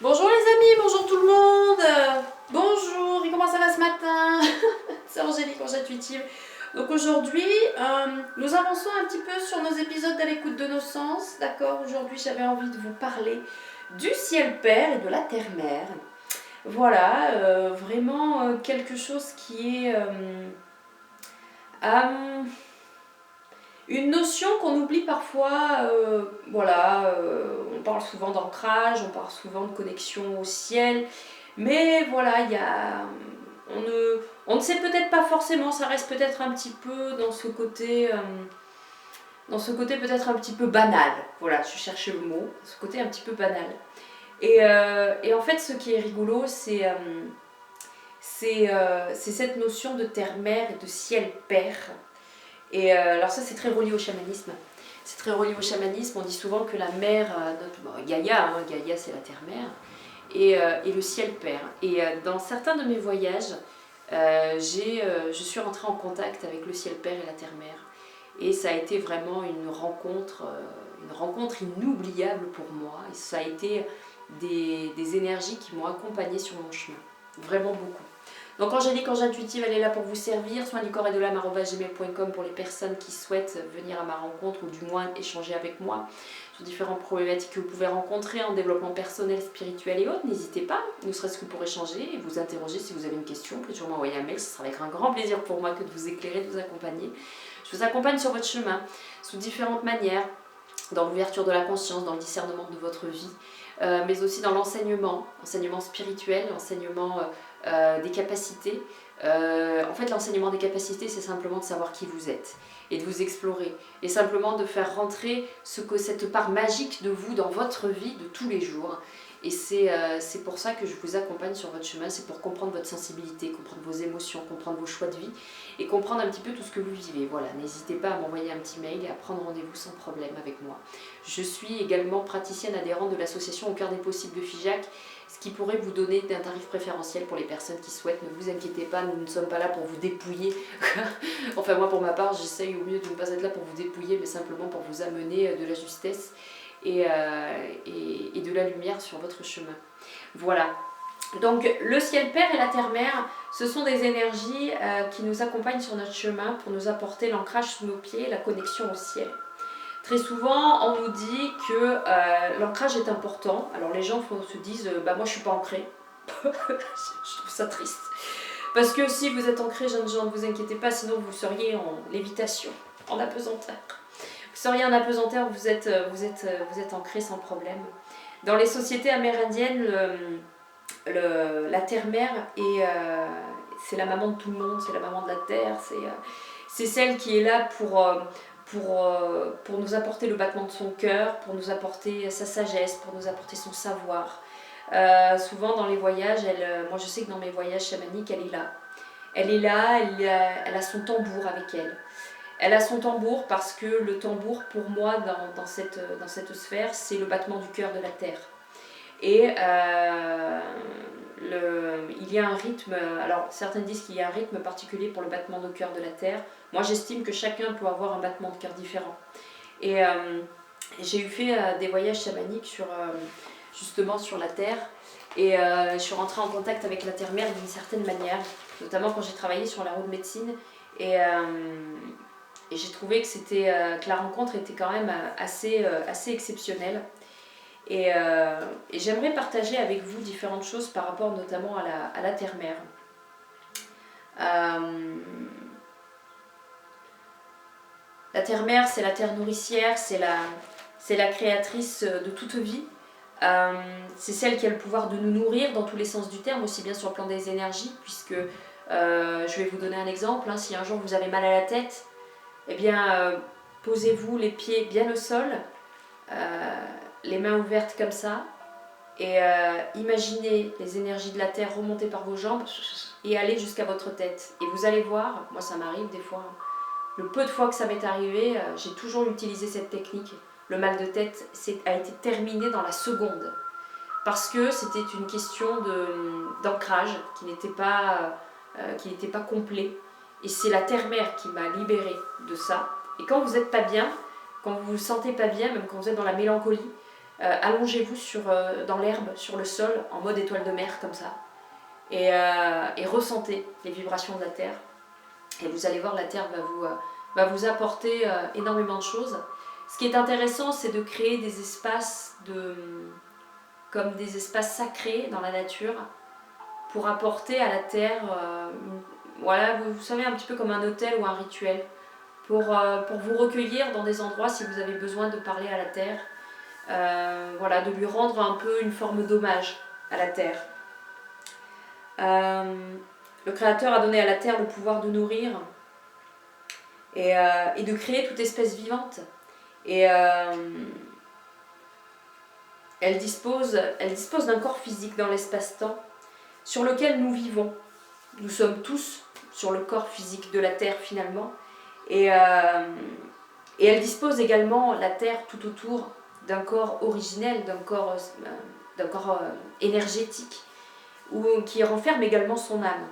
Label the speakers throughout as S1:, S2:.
S1: Bonjour les amis, bonjour tout le monde. Bonjour, et comment ça va ce matin? C'est Angélique, Ange Intuitive. Donc aujourd'hui, nous avançons un petit peu sur nos épisodes d'À l'écoute de nos sens. D'accord, aujourd'hui j'avais envie de vous parler du ciel-père et de la terre-mère. Voilà, vraiment quelque chose qui est une notion qu'on oublie parfois. On parle souvent d'ancrage, on parle souvent de connexion au ciel, mais voilà, on ne sait peut-être pas forcément, ça reste peut-être un petit peu dans ce côté peut-être un petit peu banal. Voilà, je cherchais le mot, ce côté un petit peu banal. Et en fait, ce qui est rigolo, c'est cette notion de terre-mère et de ciel-père. Alors ça, c'est très relié au chamanisme. C'est très relié au chamanisme. On dit souvent que la mère, Gaïa c'est la terre-mère, et le ciel-père. Dans certains de mes voyages, je suis rentrée en contact avec le ciel-père et la terre-mère. Et ça a été vraiment une rencontre inoubliable pour moi. Et ça a été des énergies qui m'ont accompagnée sur mon chemin. Vraiment beaucoup. Donc Angélique, Ange Intuitive, elle est là pour vous servir. Soin du corps et de l'âme@gmail.com pour les personnes qui souhaitent venir à ma rencontre ou du moins échanger avec moi sur différentes problématiques que vous pouvez rencontrer en développement personnel, spirituel et autres. N'hésitez pas, ne serait-ce que pour échanger et vous interroger si vous avez une question. Vous pouvez toujours m'envoyer un mail, ce sera avec un grand plaisir pour moi que de vous éclairer, de vous accompagner. Je vous accompagne sur votre chemin sous différentes manières, dans l'ouverture de la conscience, dans le discernement de votre vie, mais aussi dans l'enseignement spirituel, l'enseignement des capacités. En fait, l'enseignement des capacités, c'est simplement de savoir qui vous êtes et de vous explorer et simplement de faire rentrer cette part magique de vous dans votre vie de tous les jours. Et c'est pour ça que je vous accompagne sur votre chemin, c'est pour comprendre votre sensibilité, comprendre vos émotions, comprendre vos choix de vie et comprendre un petit peu tout ce que vous vivez. Voilà, n'hésitez pas à m'envoyer un petit mail et à prendre rendez-vous sans problème avec moi. Je suis également praticienne adhérente de l'association Au cœur des possibles de FIJAC, ce qui pourrait vous donner un tarif préférentiel pour les personnes qui souhaitent. Ne vous inquiétez pas, nous ne sommes pas là pour vous dépouiller. Enfin moi pour ma part, j'essaye au mieux de ne pas être là pour vous dépouiller, mais simplement pour vous amener de la justesse et de la lumière sur votre chemin. Voilà. Donc le ciel-père et la terre-mère, ce sont des énergies qui nous accompagnent sur notre chemin pour nous apporter l'ancrage sous nos pieds, la connexion au ciel. Très souvent, on nous dit que l'ancrage est important. Alors les gens se disent « bah moi je suis pas ancrée ». Je trouve ça triste. Parce que si vous êtes ancré, jeunes gens, ne vous inquiétez pas, sinon vous seriez en lévitation, en apesanteur. Vous seriez en apesanteur, vous êtes ancré sans problème. Dans les sociétés amérindiennes, la terre-mère c'est la maman de tout le monde, c'est la maman de la terre, c'est celle qui est là pour nous apporter le battement de son cœur, pour nous apporter sa sagesse, pour nous apporter son savoir. Souvent dans les voyages, moi je sais que dans mes voyages chamaniques, elle est là. Elle est là, elle a son tambour avec elle. Elle a son tambour parce que le tambour, pour moi, dans cette sphère, c'est le battement du cœur de la terre. Et il y a un rythme, alors certains disent qu'il y a un rythme particulier pour le battement de cœur de la terre. Moi j'estime que chacun peut avoir un battement de cœur différent. Et j'ai fait des voyages chamaniques justement sur la terre. Et je suis rentrée en contact avec la terre-mère d'une certaine manière, notamment quand j'ai travaillé sur la roue de médecine. Et j'ai trouvé que la rencontre était quand même assez exceptionnelle. Et j'aimerais partager avec vous différentes choses par rapport notamment à la terre-mère. La terre-mère, c'est la terre nourricière, c'est la créatrice de toute vie. C'est celle qui a le pouvoir de nous nourrir dans tous les sens du terme, aussi bien sur le plan des énergies, puisque je vais vous donner un exemple. Si un jour vous avez mal à la tête, eh bien, posez-vous les pieds bien au sol, les mains ouvertes comme ça, et imaginez les énergies de la terre remonter par vos jambes et aller jusqu'à votre tête. Et vous allez voir, moi ça m'arrive des fois, le peu de fois que ça m'est arrivé, j'ai toujours utilisé cette technique. Le mal de tête a été terminé dans la seconde. Parce que c'était une question d'ancrage qui n'était pas complet. Et c'est la terre-mère qui m'a libérée de ça. Et quand vous n'êtes pas bien, quand vous vous sentez pas bien, même quand vous êtes dans la mélancolie, allongez-vous dans l'herbe, sur le sol, en mode étoile de mer, comme ça. Et ressentez les vibrations de la Terre. Et vous allez voir, la Terre va vous apporter énormément de choses. Ce qui est intéressant, c'est de créer des espaces comme des espaces sacrés dans la nature pour apporter à la Terre, voilà, vous savez, un petit peu comme un hôtel ou un rituel, pour vous recueillir dans des endroits si vous avez besoin de parler à la Terre, voilà, de lui rendre un peu une forme d'hommage à la Terre. Le Créateur a donné à la Terre le pouvoir de nourrir et de créer toute espèce vivante. Et elle dispose d'un corps physique dans l'espace-temps sur lequel nous vivons. Nous sommes tous sur le corps physique de la Terre finalement. Et elle dispose également, la Terre, tout autour d'un corps originel, d'un corps énergétique, qui renferme également son âme.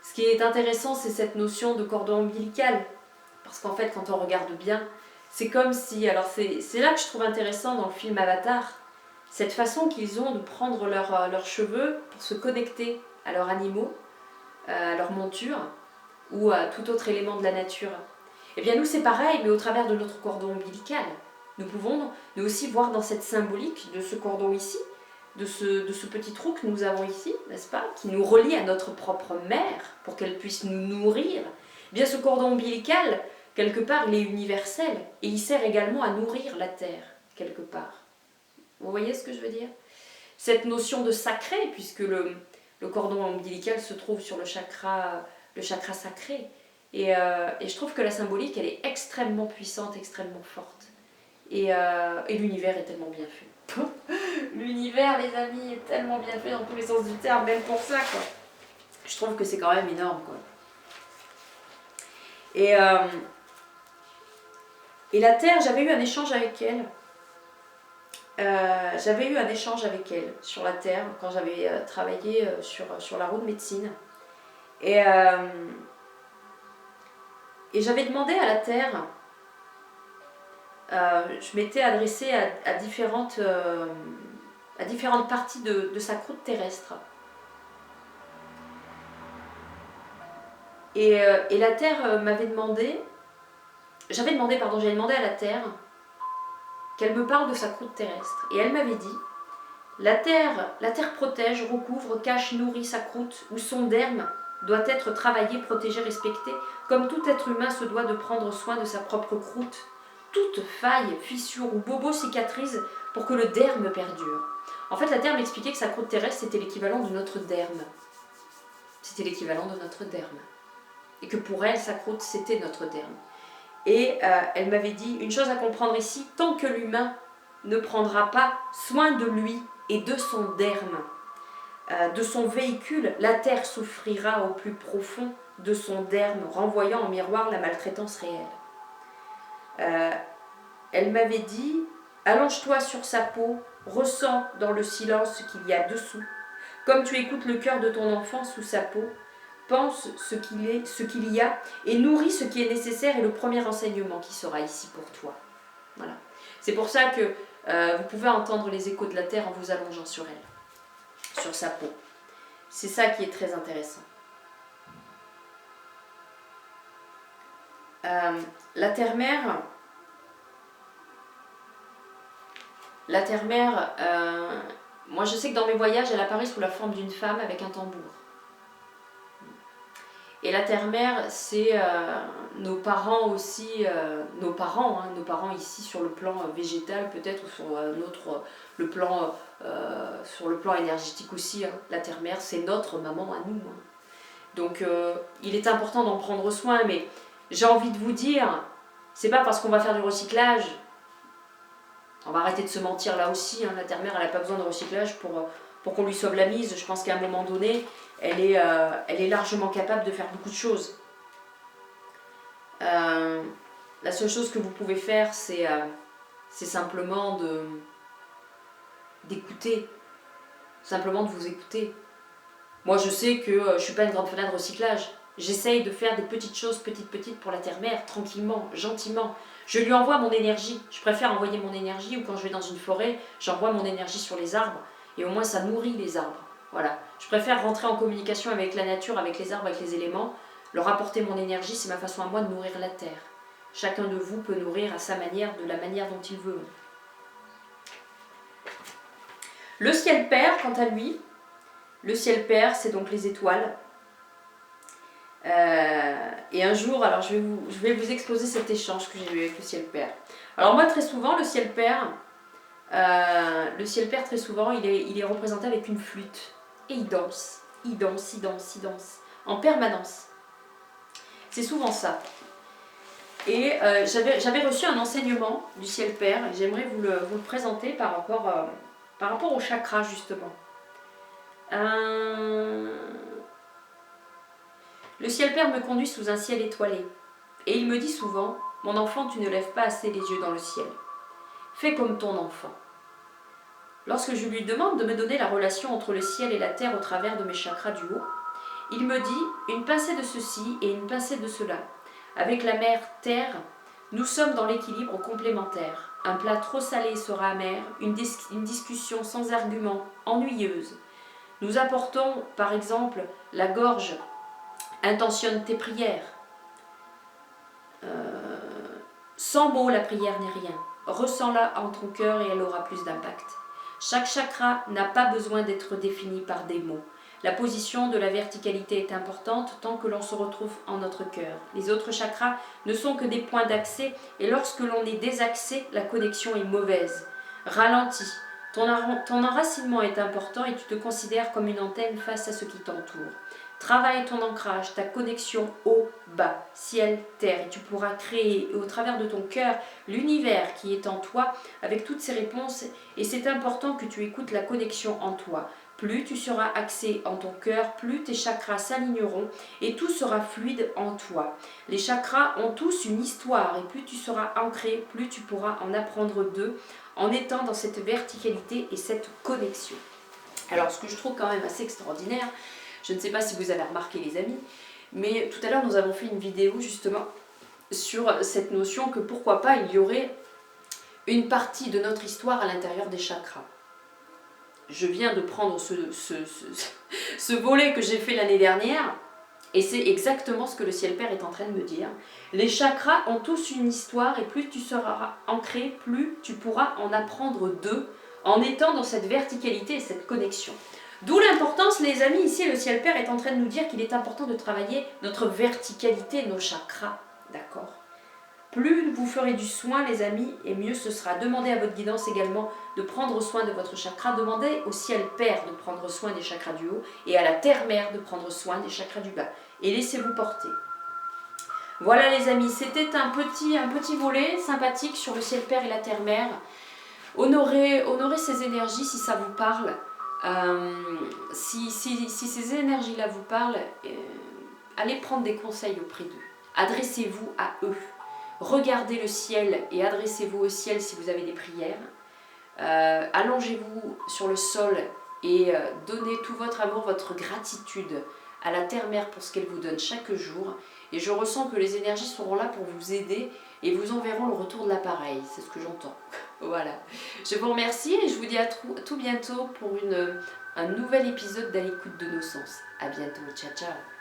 S1: Ce qui est intéressant, c'est cette notion de cordon ombilical. Parce qu'en fait, quand on regarde bien, c'est comme si... Alors c'est là que je trouve intéressant dans le film Avatar, cette façon qu'ils ont de prendre leurs cheveux pour se connecter à leurs animaux, à leur monture, ou à tout autre élément de la nature. Eh bien nous c'est pareil, mais au travers de notre cordon ombilical. Nous pouvons nous aussi voir dans cette symbolique de ce cordon ici, de ce petit trou que nous avons ici, n'est-ce pas, qui nous relie à notre propre mère, pour qu'elle puisse nous nourrir. Eh bien ce cordon ombilical, quelque part, il est universel, et il sert également à nourrir la terre, quelque part. Vous voyez ce que je veux dire? Cette notion de sacré, puisque le cordon ombilical se trouve sur le chakra sacré. Et je trouve que la symbolique, elle est extrêmement puissante, extrêmement forte. Et l'univers est tellement bien fait. L'univers, les amis, est tellement bien fait dans tous les sens du terme, même pour ça, quoi. Je trouve que c'est quand même énorme, quoi. Et la Terre, j'avais eu un échange avec elle. Sur la Terre quand j'avais travaillé sur la route de médecine. Et j'avais demandé à la Terre, je m'étais adressée à différentes parties de sa croûte terrestre. Et la Terre m'avait demandé, j'avais demandé à la Terre qu'elle me parle de sa croûte terrestre. Et elle m'avait dit, la terre protège, recouvre, cache, nourrit sa croûte, où son derme doit être travaillé, protégé, respecté, comme tout être humain se doit de prendre soin de sa propre croûte. Toute faille, fissure ou bobo cicatrise pour que le derme perdure. En fait, la Terre m'expliquait que sa croûte terrestre, c'était l'équivalent de notre derme. C'était l'équivalent de notre derme. Et que pour elle, sa croûte, c'était notre derme. Et elle m'avait dit, une chose à comprendre ici, tant que l'humain ne prendra pas soin de lui et de son derme, de son véhicule, la terre souffrira au plus profond de son derme, renvoyant en miroir la maltraitance réelle. Elle m'avait dit, allonge-toi sur sa peau, ressens dans le silence ce qu'il y a dessous, comme tu écoutes le cœur de ton enfant sous sa peau, pense ce qu'il y a et nourris ce qui est nécessaire et le premier enseignement qui sera ici pour toi. Voilà. C'est pour ça que vous pouvez entendre les échos de la terre en vous allongeant sur elle, sur sa peau. C'est ça qui est très intéressant. La terre-mère, moi je sais que dans mes voyages, elle apparaît sous la forme d'une femme avec un tambour. Et la terre-mère, c'est nos parents aussi, nos parents ici sur le plan végétal peut-être, ou sur le plan énergétique aussi. Hein. La terre-mère, c'est notre maman à nous. Hein. Donc il est important d'en prendre soin, mais j'ai envie de vous dire, c'est pas parce qu'on va faire du recyclage, on va arrêter de se mentir là aussi, hein. La terre-mère, elle n'a pas besoin de recyclage pour qu'on lui sauve la mise. Je pense qu'à un moment donné, elle est largement capable de faire beaucoup de choses. La seule chose que vous pouvez faire, c'est simplement d'écouter, simplement de vous écouter. Moi, je sais que je ne suis pas une grande fan de recyclage. J'essaye de faire des petites choses, petites pour la terre-mère, tranquillement, gentiment. Je lui envoie mon énergie. Je préfère envoyer mon énergie ou quand je vais dans une forêt, j'envoie mon énergie sur les arbres et au moins ça nourrit les arbres. Voilà. Je préfère rentrer en communication avec la nature, avec les arbres, avec les éléments. Leur apporter mon énergie, c'est ma façon à moi de nourrir la terre. Chacun de vous peut nourrir à sa manière, de la manière dont il veut. Le ciel père, quant à lui, le ciel père, c'est donc les étoiles. Et un jour, alors je vais vous exposer cet échange que j'ai eu avec le ciel père. Alors moi, très souvent, le ciel père très souvent, il est représenté avec une flûte. Et il danse, en permanence. C'est souvent ça. Et j'avais reçu un enseignement du ciel père, et j'aimerais vous le présenter par rapport au chakra, justement. Le ciel père me conduit sous un ciel étoilé. Et il me dit souvent, mon enfant, tu ne lèves pas assez les yeux dans le ciel. Fais comme ton enfant. Lorsque je lui demande de me donner la relation entre le ciel et la terre au travers de mes chakras du haut, il me dit une pincée de ceci et une pincée de cela. Avec la mère terre, nous sommes dans l'équilibre complémentaire. Un plat trop salé sera amer, une discussion sans argument, ennuyeuse. Nous apportons, par exemple, la gorge. Intentionne tes prières. Sans mots, la prière n'est rien. Ressens-la en ton cœur et elle aura plus d'impact. Chaque chakra n'a pas besoin d'être défini par des mots. La position de la verticalité est importante tant que l'on se retrouve en notre cœur. Les autres chakras ne sont que des points d'accès et lorsque l'on est désaxé, la connexion est mauvaise. Ralentis. Ton enracinement est important et tu te considères comme une antenne face à ce qui t'entoure. Travaille ton ancrage, ta connexion haut-bas, ciel-terre, et tu pourras créer au travers de ton cœur l'univers qui est en toi avec toutes ces réponses. Et c'est important que tu écoutes la connexion en toi. Plus tu seras axé en ton cœur, plus tes chakras s'aligneront et tout sera fluide en toi. Les chakras ont tous une histoire et plus tu seras ancré, plus tu pourras en apprendre d'eux en étant dans cette verticalité et cette connexion. Alors ce que je trouve quand même assez extraordinaire, je ne sais pas si vous avez remarqué les amis, mais tout à l'heure nous avons fait une vidéo justement sur cette notion que pourquoi pas il y aurait une partie de notre histoire à l'intérieur des chakras. Je viens de prendre ce volet que j'ai fait l'année dernière et c'est exactement ce que le ciel père est en train de me dire. Les chakras ont tous une histoire et plus tu seras ancré, plus tu pourras en apprendre d'eux en étant dans cette verticalité et cette connexion. D'où l'importance, les amis, ici le ciel père est en train de nous dire qu'il est important de travailler notre verticalité, nos chakras, d'accord ? Plus vous ferez du soin, les amis, et mieux ce sera. Demandez à votre guidance également de prendre soin de votre chakra. Demandez au ciel père de prendre soin des chakras du haut et à la terre mère de prendre soin des chakras du bas. Et laissez-vous porter. Voilà les amis, c'était un petit volet sympathique sur le ciel père et la terre mère. Honorez ces énergies si ça vous parle. Si ces énergies-là vous parlent, allez prendre des conseils auprès d'eux. Adressez-vous à eux. Regardez le ciel et adressez-vous au ciel si vous avez des prières. Allongez-vous sur le sol et donnez tout votre amour, votre gratitude à la terre-mère pour ce qu'elle vous donne chaque jour. Et je ressens que les énergies seront là pour vous aider et vous enverront le retour de l'appareil. C'est ce que j'entends. Voilà. Je vous remercie et je vous dis à tout bientôt pour un nouvel épisode d'À l'écoute de nos sens. À bientôt. Ciao, ciao.